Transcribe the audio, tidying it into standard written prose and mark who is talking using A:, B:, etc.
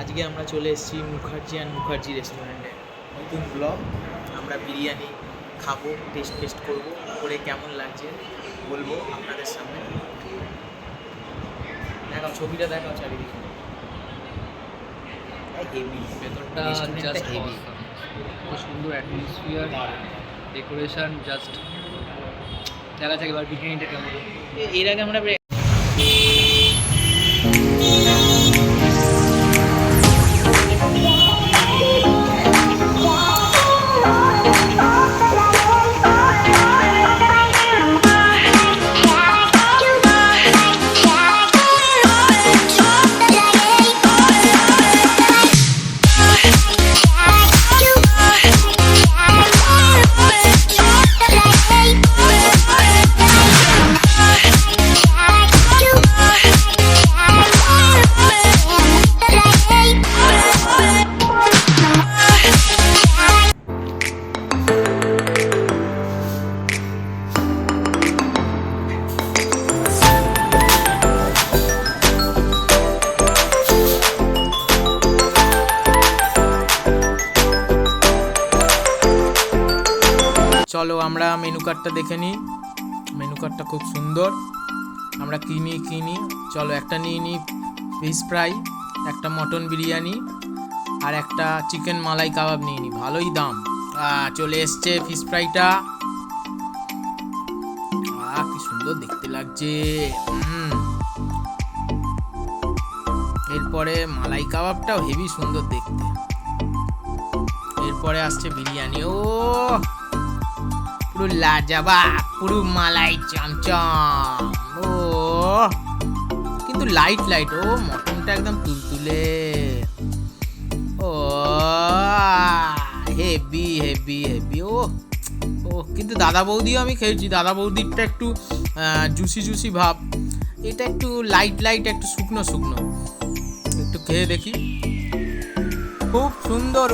A: আজকে আমরা চলে এসেছি মুখার্জি রেস্টুরেন্টে, নতুন ব্লগ। আমরা বিরিয়ানি খাবো, টেস্ট করবো, করে কেমন লাগছে বলবো আপনাদের সামনে। দেখাও ছবিটা, দেখাও চারিদিকে। হেভি,
B: ভেতরটা
A: রেস্টুরেন্টটা
B: জাস্ট
A: হেভি,
B: খুব সুন্দর অ্যাটমসফিয়ার, ডেকোরেশন জাস্ট দেখা যাক এবার বিরিয়ানিটা কেমন।
A: এর আগে আমরা চলো আমরা মেনু কার্ডটা দেখে নিই। মেনু কার্ডটা খুব সুন্দর। আমরা কিনি চলো একটা নিয়ে নিই ফিশ ফ্রাই, একটা মটন বিরিয়ানি আর একটা চিকেন মালাই কাবাব নিয়ে নিই। ভালোই দাম। চলে এসছে ফিশ ফ্রাইটা। কি সুন্দর দেখতে লাগছে। এরপরে মালাই কাবাবটাও হেভি সুন্দর দেখতে। এরপরে আসছে বিরিয়ানি। ও পুরো লাজবাব, পুরো মালাই চমচম। ও কিন্তু লাইট। ও মটনটা একদম তুলতুলে। ও হেভি। ও কিন্তু দাদা বৌদিও আমি খেয়েছি। দাদা বৌদিরটা একটু জুসি ভাব, এটা একটু লাইট, একটু শুকনো। একটু খেয়ে দেখি। খুব সুন্দর।